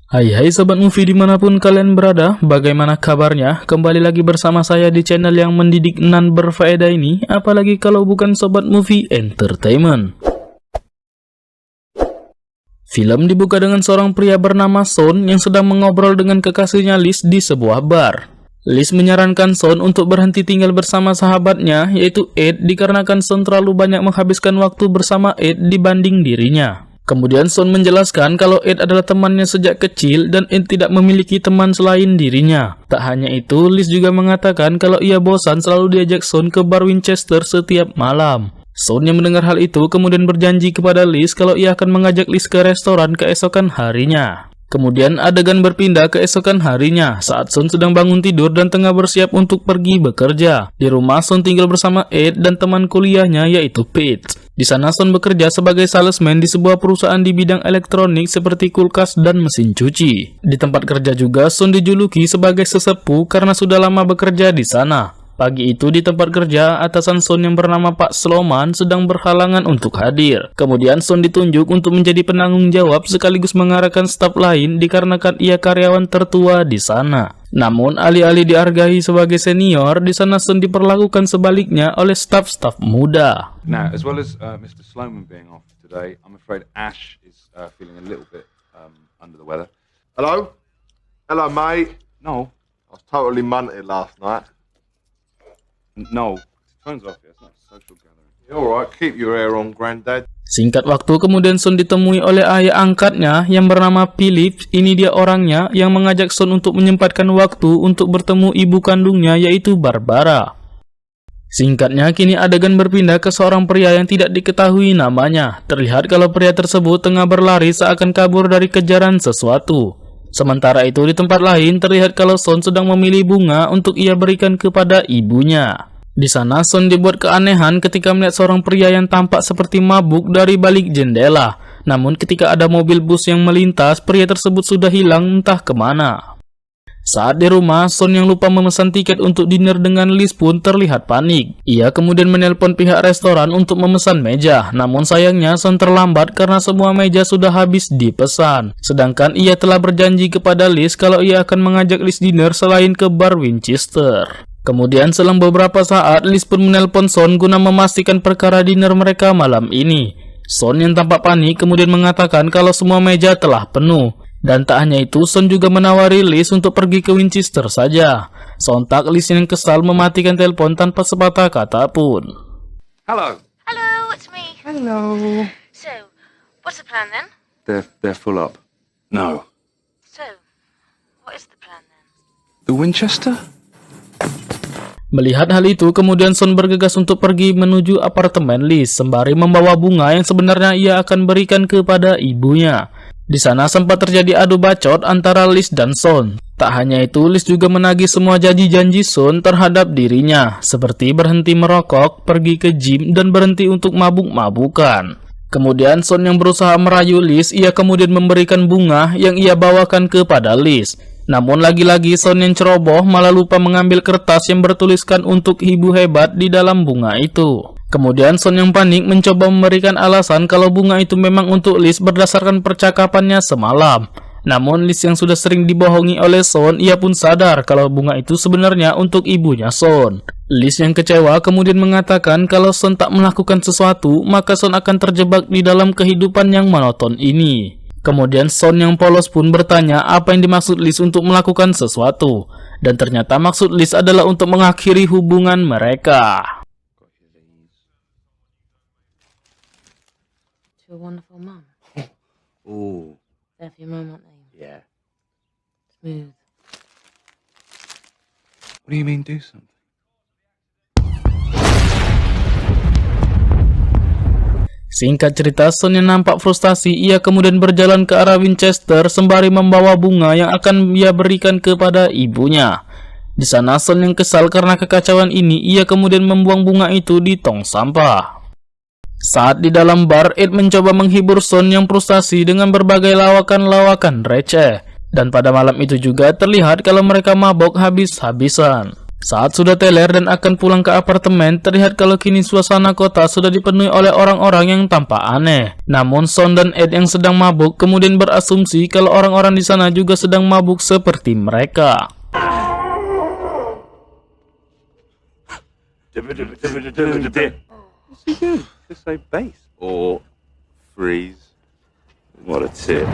Hai Sobat Movie dimanapun kalian berada, bagaimana kabarnya? Kembali lagi bersama saya di channel yang mendidik nan berfaedah ini, apalagi kalau bukan Sobat Movie Entertainment. Film dibuka dengan seorang pria bernama Son yang sedang mengobrol dengan kekasihnya Liz di sebuah bar. Liz menyarankan Son untuk berhenti tinggal bersama sahabatnya, yaitu Ed, dikarenakan Son terlalu banyak menghabiskan waktu bersama Ed dibanding dirinya. Kemudian Son menjelaskan kalau Ed adalah temannya sejak kecil dan Ed tidak memiliki teman selain dirinya. Tak hanya itu, Liz juga mengatakan kalau ia bosan selalu diajak Son ke bar Winchester setiap malam. Son yang mendengar hal itu kemudian berjanji kepada Liz kalau ia akan mengajak Liz ke restoran keesokan harinya. Kemudian adegan berpindah keesokan harinya saat Son sedang bangun tidur dan tengah bersiap untuk pergi bekerja. Di rumah Son tinggal bersama Ed dan teman kuliahnya yaitu Pete. Di sana Son bekerja sebagai salesman di sebuah perusahaan di bidang elektronik seperti kulkas dan mesin cuci. Di tempat kerja juga Son dijuluki sebagai sesepuh karena sudah lama bekerja di sana. Pagi itu di tempat kerja, atasan Son yang bernama Pak Sloman sedang berhalangan untuk hadir. Kemudian Son ditunjuk untuk menjadi penanggung jawab sekaligus mengarahkan staf lain dikarenakan ia karyawan tertua di sana. Namun alih-alih dihargai sebagai senior, di sana Son diperlakukan sebaliknya oleh staf-staf muda. Now, as well as Mr. Sloman being off today, I'm afraid Ash is feeling a little bit under the weather. Hello? Hello, mate. No, I was totally munted last night. no, phone's off. Yeah, it's not a social gathering. You alright? Keep your hair on, Grandad. Singkat waktu kemudian Son ditemui oleh ayah angkatnya yang bernama Philip. Ini dia orangnya yang mengajak Son untuk menyempatkan waktu untuk bertemu ibu kandungnya yaitu Barbara. Singkatnya, kini adegan berpindah ke seorang pria yang tidak diketahui namanya. Terlihat kalau pria tersebut tengah berlari seakan kabur dari kejaran sesuatu. Sementara itu di tempat lain terlihat kalau Son sedang memilih bunga untuk ia berikan kepada ibunya. Di sana Son dibuat keanehan ketika melihat seorang pria yang tampak seperti mabuk dari balik jendela. Namun ketika ada mobil bus yang melintas, pria tersebut sudah hilang entah kemana. Saat di rumah, Son yang lupa memesan tiket untuk dinner dengan Liz pun terlihat panik. Ia kemudian menelpon pihak restoran untuk memesan meja. Namun sayangnya Son terlambat karena semua meja sudah habis dipesan. Sedangkan ia telah berjanji kepada Liz kalau ia akan mengajak Liz dinner selain ke bar Winchester. Kemudian selang beberapa saat, Liz pun menelpon Son guna memastikan perkara dinner mereka malam ini. Son yang tampak panik kemudian mengatakan kalau semua meja telah penuh. Dan tak hanya itu, Son juga menawari Liz untuk pergi ke Winchester saja. Sontak Liz yang kesal mematikan telepon tanpa sepatah kata pun. Hello. Hello, it's me. Hello. So, what's the plan then? They're full up. No. So, what is the plan then? The Winchester? Melihat hal itu, kemudian Son bergegas untuk pergi menuju apartemen Liz sembari membawa bunga yang sebenarnya ia akan berikan kepada ibunya. Di sana sempat terjadi adu bacot antara Liz dan Son. Tak hanya itu, Liz juga menagih semua janji-janji Son terhadap dirinya, seperti berhenti merokok, pergi ke gym, dan berhenti untuk mabuk-mabukan. Kemudian Son yang berusaha merayu Liz, ia kemudian memberikan bunga yang ia bawakan kepada Liz. Namun lagi-lagi Son yang ceroboh malah lupa mengambil kertas yang bertuliskan untuk ibu hebat di dalam bunga itu. Kemudian Son yang panik mencoba memberikan alasan kalau bunga itu memang untuk Liz berdasarkan percakapannya semalam. Namun Liz yang sudah sering dibohongi oleh Son, ia pun sadar kalau bunga itu sebenarnya untuk ibunya Son. Liz yang kecewa kemudian mengatakan kalau Son tak melakukan sesuatu, maka Son akan terjebak di dalam kehidupan yang monoton ini. Kemudian Son yang polos pun bertanya apa yang dimaksud Liz untuk melakukan sesuatu. Dan ternyata maksud Liz adalah untuk mengakhiri hubungan mereka. To a wonderful mum. Ooh. They're for your mum, aren't they? Yeah. Smooth. What do you mean do something? Singkat cerita, Son yang nampak frustasi, ia kemudian berjalan ke arah Winchester sembari membawa bunga yang akan ia berikan kepada ibunya. Di sana Son yang kesal karena kekacauan ini, ia kemudian membuang bunga itu di tong sampah. Saat di dalam bar, Ed mencoba menghibur Son yang frustasi dengan berbagai lawakan-lawakan receh. Dan pada malam itu juga terlihat kalau mereka mabok habis-habisan. Saat sudah teler dan akan pulang ke apartemen, terlihat kalau kini suasana kota sudah dipenuhi oleh orang-orang yang tampak aneh. Namun Son dan Ed yang sedang mabuk kemudian berasumsi kalau orang-orang di sana juga sedang mabuk seperti mereka. Just say bass or freeze. What a tip.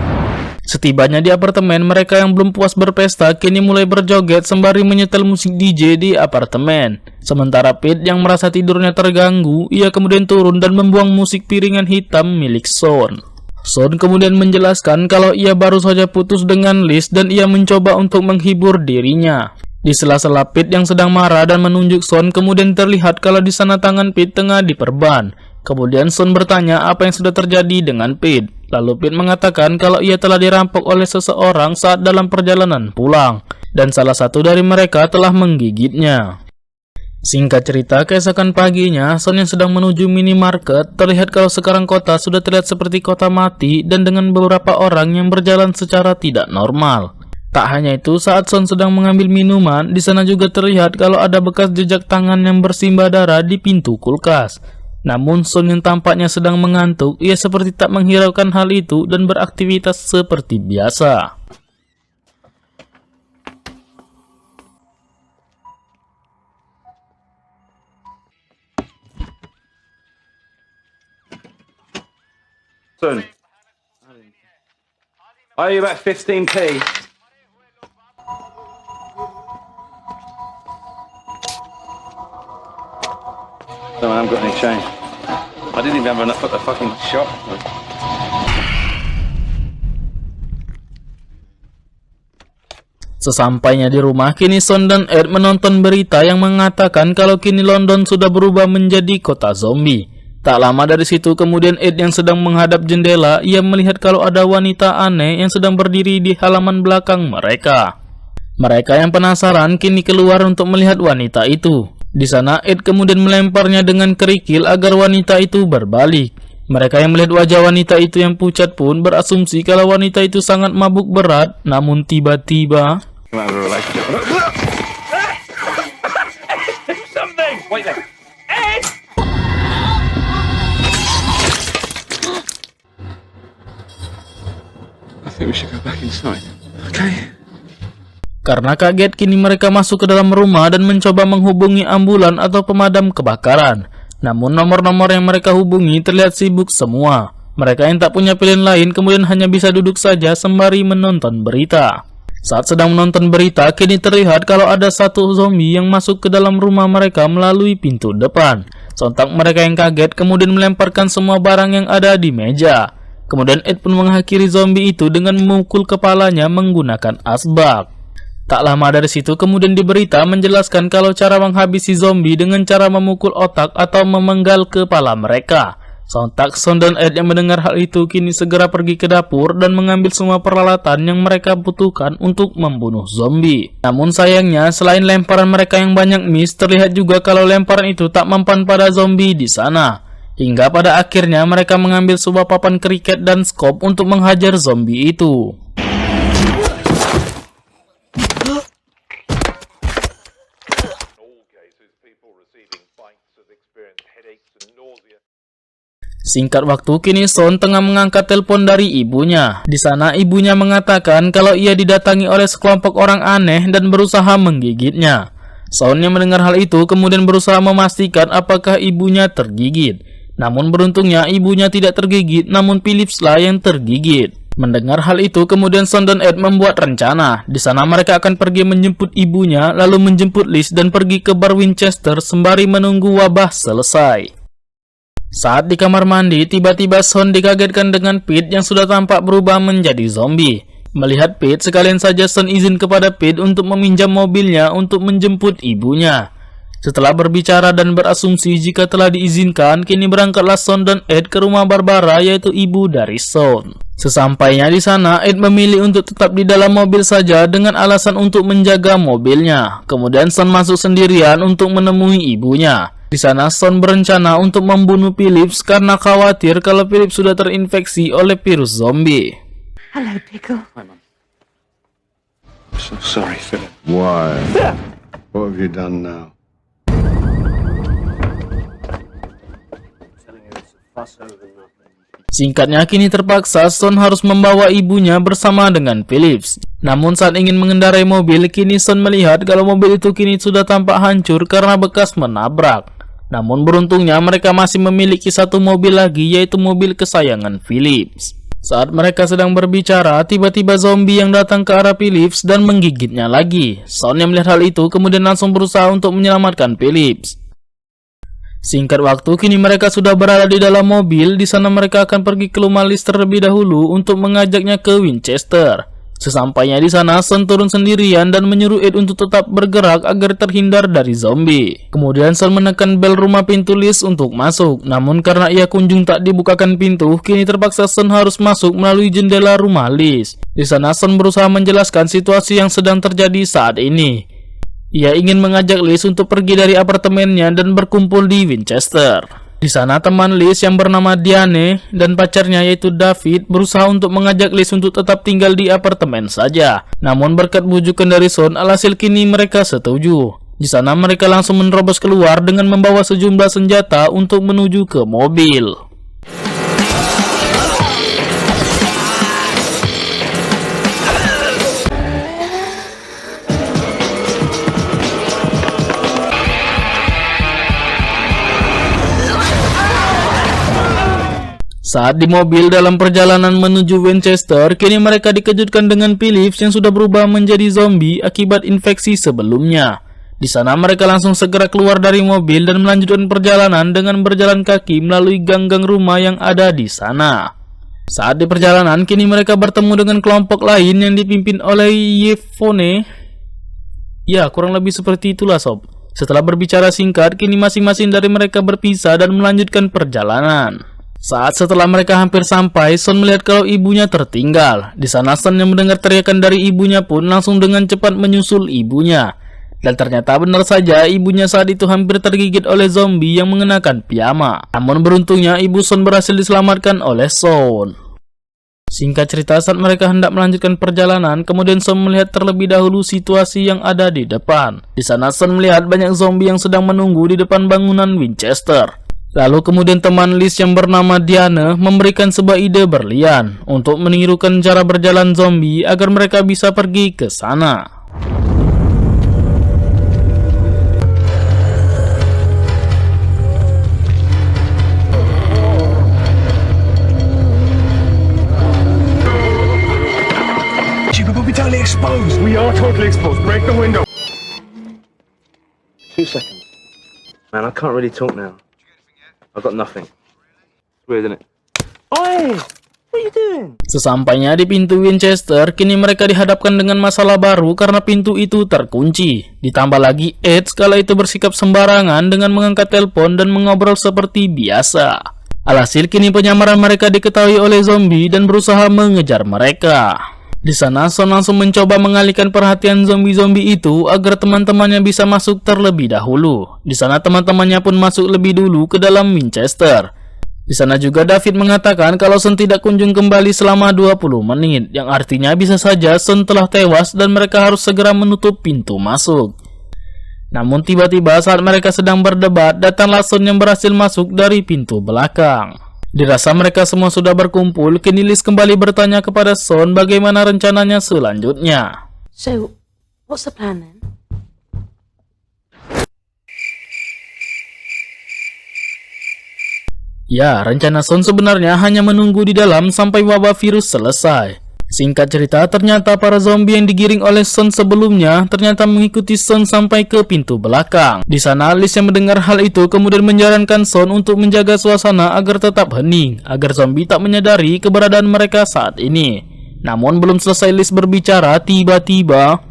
Setibanya di apartemen, mereka yang belum puas berpesta kini mulai berjoget sembari menyetel musik DJ di apartemen. Sementara Pete yang merasa tidurnya terganggu, ia kemudian turun dan membuang musik piringan hitam milik Son. Son kemudian menjelaskan kalau ia baru saja putus dengan Liz dan ia mencoba untuk menghibur dirinya. Di sela-sela Pete yang sedang marah dan menunjuk Son, kemudian terlihat kalau di sana tangan Pete tengah diperban. Kemudian Son bertanya apa yang sudah terjadi dengan Pete. Lalu Pete mengatakan kalau ia telah dirampok oleh seseorang saat dalam perjalanan pulang, dan salah satu dari mereka telah menggigitnya. Singkat cerita, keesokan paginya, Son yang sedang menuju minimarket, terlihat kalau sekarang kota sudah terlihat seperti kota mati dan dengan beberapa orang yang berjalan secara tidak normal. Tak hanya itu, saat Son sedang mengambil minuman, di sana juga terlihat kalau ada bekas jejak tangan yang bersimbah darah di pintu kulkas. Namun Son yang tampaknya sedang mengantuk, ia seperti tak menghiraukan hal itu dan beraktivitas seperti biasa. Soon. Are you about 15p? No, I haven't got any change. I didn't even have enough at the fucking shop. Sesampainya di rumah, kini Son dan Ed menonton berita yang mengatakan kalau kini London sudah berubah menjadi kota zombie. Tak lama dari situ kemudian Ed yang sedang menghadap jendela, ia melihat kalau ada wanita aneh yang sedang berdiri di halaman belakang mereka. Mereka yang penasaran kini keluar untuk melihat wanita itu. Di sana Ed kemudian melemparnya dengan kerikil agar wanita itu berbalik. Mereka yang melihat wajah wanita itu yang pucat pun berasumsi kalau wanita itu sangat mabuk berat, namun tiba-tiba Something! Wait there. I think we should go back inside. Okay. Karena kaget, kini mereka masuk ke dalam rumah dan mencoba menghubungi ambulan atau pemadam kebakaran. Namun nomor-nomor yang mereka hubungi terlihat sibuk semua. Mereka yang tak punya pilihan lain kemudian hanya bisa duduk saja sembari menonton berita. Saat sedang menonton berita, kini terlihat kalau ada satu zombie yang masuk ke dalam rumah mereka melalui pintu depan. Sontak mereka yang kaget kemudian melemparkan semua barang yang ada di meja. Kemudian Ed pun mengakhiri zombie itu dengan memukul kepalanya menggunakan asbak. Tak lama dari situ kemudian di berita menjelaskan kalau cara menghabisi zombie dengan cara memukul otak atau memenggal kepala mereka. Sontak Son dan Ed yang mendengar hal itu kini segera pergi ke dapur dan mengambil semua peralatan yang mereka butuhkan untuk membunuh zombie. Namun sayangnya selain lemparan mereka yang banyak miss, terlihat juga kalau lemparan itu tak mempan pada zombie di sana. Hingga pada akhirnya mereka mengambil sebuah papan kriket dan skop untuk menghajar zombie itu. Singkat waktu, kini Son tengah mengangkat telepon dari ibunya. Di sana ibunya mengatakan kalau ia didatangi oleh sekelompok orang aneh dan berusaha menggigitnya. Son yang mendengar hal itu kemudian berusaha memastikan apakah ibunya tergigit. Namun beruntungnya ibunya tidak tergigit, namun Phillips lah yang tergigit. Mendengar hal itu kemudian Son dan Ed membuat rencana. Di sana mereka akan pergi menjemput ibunya, lalu menjemput Liz dan pergi ke bar Winchester sembari menunggu wabah selesai. Saat di kamar mandi, tiba-tiba Son dikagetkan dengan Pete yang sudah tampak berubah menjadi zombie. Melihat Pete, sekalian saja Son izin kepada Pete untuk meminjam mobilnya untuk menjemput ibunya. Setelah berbicara dan berasumsi jika telah diizinkan, kini berangkatlah Son dan Ed ke rumah Barbara, yaitu ibu dari Son. Sesampainya di sana, Ed memilih untuk tetap di dalam mobil saja dengan alasan untuk menjaga mobilnya. Kemudian Son masuk sendirian untuk menemui ibunya. Di sana Son berencana untuk membunuh Phillips karena khawatir kalau Phillips sudah terinfeksi oleh virus zombie. Hello, Pickle. Hi, Mum. I'm so sorry, Philip. Why? What have you done now? Singkatnya, kini terpaksa Son harus membawa ibunya bersama dengan Phillips. Namun saat ingin mengendarai mobil, kini Son melihat kalau mobil itu kini sudah tampak hancur karena bekas menabrak. Namun beruntungnya mereka masih memiliki satu mobil lagi, yaitu mobil kesayangan Phillips. Saat mereka sedang berbicara, tiba-tiba zombie yang datang ke arah Phillips dan menggigitnya lagi. Son yang melihat hal itu kemudian langsung berusaha untuk menyelamatkan Phillips. Singkat waktu, kini mereka sudah berada di dalam mobil. Di sana mereka akan pergi ke rumah Liz terlebih dahulu untuk mengajaknya ke Winchester. Sesampainya di sana, Son turun sendirian dan menyuruh Ed untuk tetap bergerak agar terhindar dari zombie. Kemudian Son menekan bel rumah pintu Liz untuk masuk. Namun karena ia kunjung tak dibukakan pintu, kini terpaksa Son harus masuk melalui jendela rumah Liz. Di sana Son berusaha menjelaskan situasi yang sedang terjadi saat ini. Ia ingin mengajak Liz untuk pergi dari apartemennya dan berkumpul di Winchester. Di sana teman Liz yang bernama Diane dan pacarnya yaitu David berusaha untuk mengajak Liz untuk tetap tinggal di apartemen saja. Namun berkat bujukan dari Son, alhasil kini mereka setuju. Di sana mereka langsung menerobos keluar dengan membawa sejumlah senjata untuk menuju ke mobil. Saat di mobil dalam perjalanan menuju Winchester, kini mereka dikejutkan dengan Phillips yang sudah berubah menjadi zombie akibat infeksi sebelumnya. Di sana mereka langsung segera keluar dari mobil dan melanjutkan perjalanan dengan berjalan kaki melalui gang-gang rumah yang ada di sana. Saat di perjalanan, kini mereka bertemu dengan kelompok lain yang dipimpin oleh Yvonne. Ya, kurang lebih seperti itulah sob. Setelah berbicara singkat, kini masing-masing dari mereka berpisah dan melanjutkan perjalanan. Saat setelah mereka hampir sampai, Son melihat kalau ibunya tertinggal. Di sana Son yang mendengar teriakan dari ibunya pun langsung dengan cepat menyusul ibunya. Dan ternyata benar saja ibunya saat itu hampir tergigit oleh zombie yang mengenakan piyama. Namun beruntungnya ibu Son berhasil diselamatkan oleh Son. Singkat cerita, saat mereka hendak melanjutkan perjalanan, kemudian Son melihat terlebih dahulu situasi yang ada di depan. Di sana Son melihat banyak zombie yang sedang menunggu di depan bangunan Winchester. Lalu kemudian teman Liz yang bernama Diana memberikan sebuah ide berlian untuk menirukan cara berjalan zombie agar mereka bisa pergi ke sana. But we're totally exposed. We are totally exposed. Break the window. 2 seconds. Man, I can't really talk now. I've got nothing. It's weird, isn't it? Oi! What are you doing? Sesampainya di pintu Winchester, kini mereka dihadapkan dengan masalah baru karena pintu itu terkunci. Ditambah lagi Ed kala itu bersikap sembarangan dengan mengangkat telepon dan mengobrol seperti biasa. Alhasil kini penyamaran mereka diketahui oleh zombie dan berusaha mengejar mereka. Di sana Son langsung mencoba mengalihkan perhatian zombie-zombie itu agar teman-temannya bisa masuk terlebih dahulu. Di sana teman-temannya pun masuk lebih dulu ke dalam Winchester. Di sana juga David mengatakan kalau Son tidak kunjung kembali selama 20 menit, yang artinya bisa saja Son telah tewas dan mereka harus segera menutup pintu masuk. Namun tiba-tiba saat mereka sedang berdebat, datanglah Son yang berhasil masuk dari pintu belakang. Dirasa mereka semua sudah berkumpul, kini Liz kembali bertanya kepada Son bagaimana rencananya selanjutnya. So, what's the plan then? Ya, rencana Son sebenarnya hanya menunggu di dalam sampai wabah virus selesai. Singkat cerita, ternyata para zombie yang digiring oleh Son sebelumnya ternyata mengikuti Son sampai ke pintu belakang. Di sana, Liz yang mendengar hal itu kemudian menyarankan Son untuk menjaga suasana agar tetap hening, agar zombie tak menyadari keberadaan mereka saat ini. Namun belum selesai Liz berbicara, tiba-tiba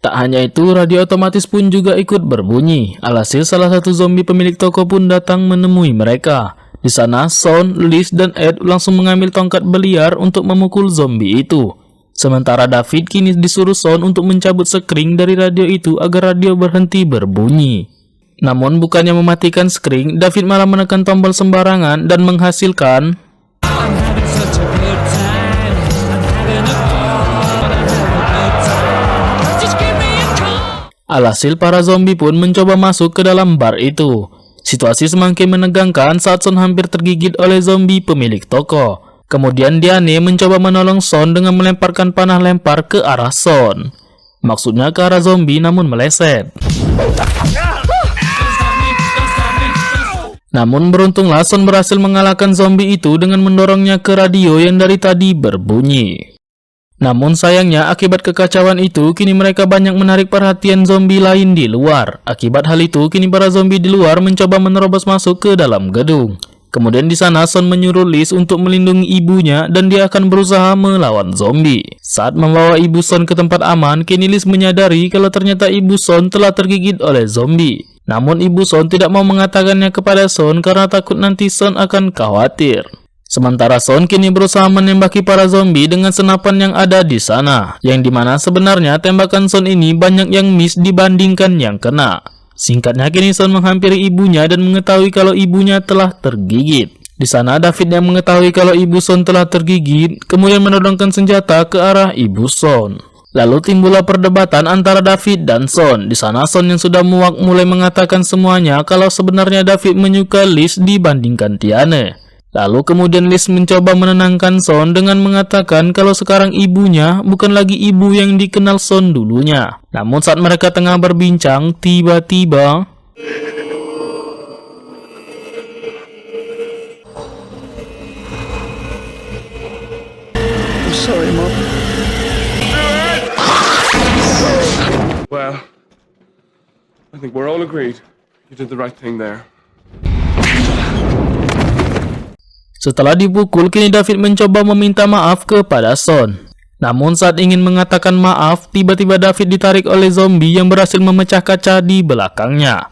tak hanya itu, radio otomatis pun juga ikut berbunyi. Alhasil salah satu zombie pemilik toko pun datang menemui mereka. Di sana, Son, Liz, dan Ed langsung mengambil tongkat beliar untuk memukul zombie itu. Sementara David kini disuruh Son untuk mencabut skring dari radio itu agar radio berhenti berbunyi. Namun bukannya mematikan skring, David malah menekan tombol sembarangan dan menghasilkan Alhasil para zombie pun mencoba masuk ke dalam bar itu. Situasi semakin menegangkan saat Son hampir tergigit oleh zombie pemilik toko. Kemudian Diane mencoba menolong Son dengan melemparkan panah lempar ke arah Son. Maksudnya ke arah zombie namun meleset. Namun beruntunglah Son berhasil mengalahkan zombie itu dengan mendorongnya ke radio yang dari tadi berbunyi. Namun sayangnya akibat kekacauan itu kini mereka banyak menarik perhatian zombie lain di luar. Akibat hal itu kini para zombie di luar mencoba menerobos masuk ke dalam gedung. Kemudian di sana Son menyuruh Liz untuk melindungi ibunya dan dia akan berusaha melawan zombie. Saat membawa ibu Son ke tempat aman, kini Liz menyadari kalau ternyata ibu Son telah tergigit oleh zombie. Namun ibu Son tidak mau mengatakannya kepada Son karena takut nanti Son akan khawatir. Sementara Son kini berusaha menembaki para zombie dengan senapan yang ada di sana, yang dimana sebenarnya tembakan Son ini banyak yang miss dibandingkan yang kena. Singkatnya kini Son menghampiri ibunya dan mengetahui kalau ibunya telah tergigit. Di sana David yang mengetahui kalau ibu Son telah tergigit, kemudian menodongkan senjata ke arah ibu Son. Lalu timbullah perdebatan antara David dan Son. Di sana Son yang sudah muak mulai mengatakan semuanya kalau sebenarnya David menyukai Liz dibandingkan Diane. Lalu kemudian Liz mencoba menenangkan Son dengan mengatakan kalau sekarang ibunya bukan lagi ibu yang dikenal Son dulunya. Namun saat mereka tengah berbincang, tiba-tiba I'm sorry, Mom. Well, I think we're all agreed. You did the right thing there. setelah dipukul, kini David mencoba meminta maaf kepada Son. Namun saat ingin mengatakan maaf, tiba-tiba David ditarik oleh zombie yang berhasil memecah kaca di belakangnya.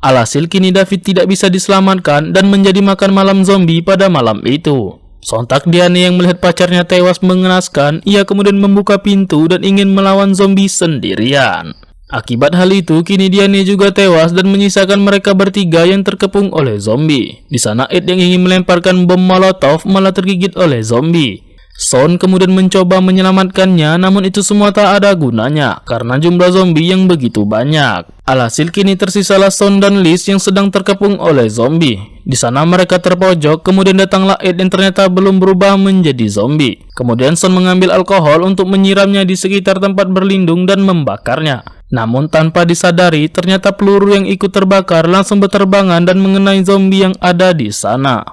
Alhasil kini David tidak bisa diselamatkan dan menjadi makan malam zombie pada malam itu. Sontak Diane yang melihat pacarnya tewas mengenaskan, ia kemudian membuka pintu dan ingin melawan zombie sendirian. Akibat hal itu, kini Diane juga tewas dan menyisakan mereka bertiga yang terkepung oleh zombie. Di sana Ed yang ingin melemparkan bom molotov malah tergigit oleh zombie. Son kemudian mencoba menyelamatkannya, namun itu semua tak ada gunanya karena jumlah zombie yang begitu banyak. Alhasil kini tersisalah Son dan Liz yang sedang terkepung oleh zombie. Di sana mereka terpojok, kemudian datanglah Ed yang ternyata belum berubah menjadi zombie. Kemudian Son mengambil alkohol untuk menyiramnya di sekitar tempat berlindung dan membakarnya. Namun tanpa disadari, ternyata peluru yang ikut terbakar langsung berterbangan dan mengenai zombie yang ada di sana.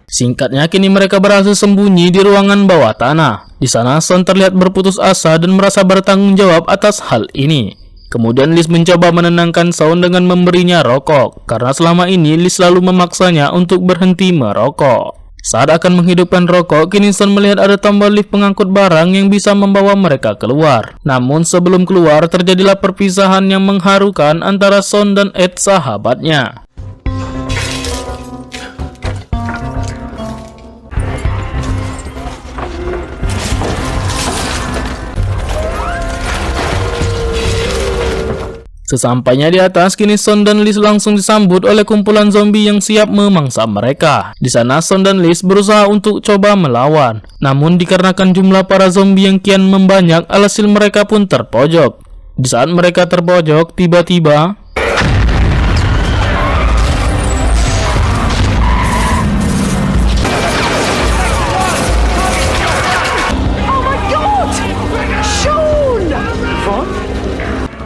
Singkatnya, kini mereka berhasil sembunyi di ruangan bawah tanah. Di sana Son terlihat berputus asa dan merasa bertanggung jawab atas hal ini. Kemudian Liz mencoba menenangkan Son dengan memberinya rokok, karena selama ini Liz selalu memaksanya untuk berhenti merokok. Saat akan menghidupkan rokok, kini Son melihat ada tombol lift pengangkut barang yang bisa membawa mereka keluar. Namun sebelum keluar, terjadilah perpisahan yang mengharukan antara Son dan Ed sahabatnya. Sesampainya di atas, kini Son dan Liz langsung disambut oleh kumpulan zombie yang siap memangsa mereka. Di sana Son dan Liz berusaha untuk coba melawan. Namun dikarenakan jumlah para zombie yang kian membanyak, alhasil mereka pun terpojok. Di saat mereka terpojok, tiba-tiba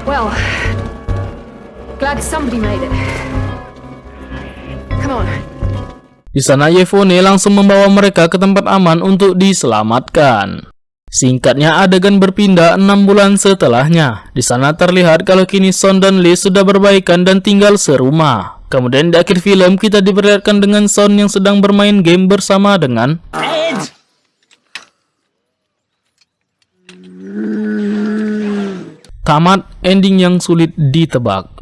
Well, glad somebody made it. Come on. di sana Yvonne langsung membawa mereka ke tempat aman untuk diselamatkan. Singkatnya, adegan berpindah 6 bulan setelahnya. Di sana terlihat kalau kini Son dan Liz sudah berbaikan dan tinggal serumah. Kemudian di akhir film kita diperlihatkan dengan Son yang sedang bermain game bersama dengan tamat, ending yang sulit ditebak.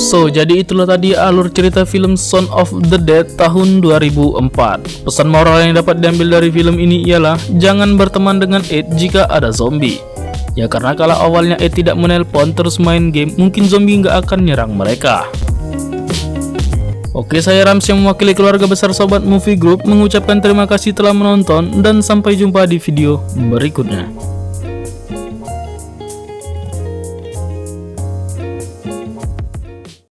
So, jadi itulah tadi alur cerita film Shaun of the Dead tahun 2004. Pesan moral yang dapat diambil dari film ini ialah jangan berteman dengan Ed jika ada zombie. Ya karena kalau awalnya Ed tidak menelpon terus main game, mungkin zombie nggak akan nyerang mereka. Oke, saya Rams yang mewakili keluarga besar Sobat Movie Group mengucapkan terima kasih telah menonton dan sampai jumpa di video berikutnya.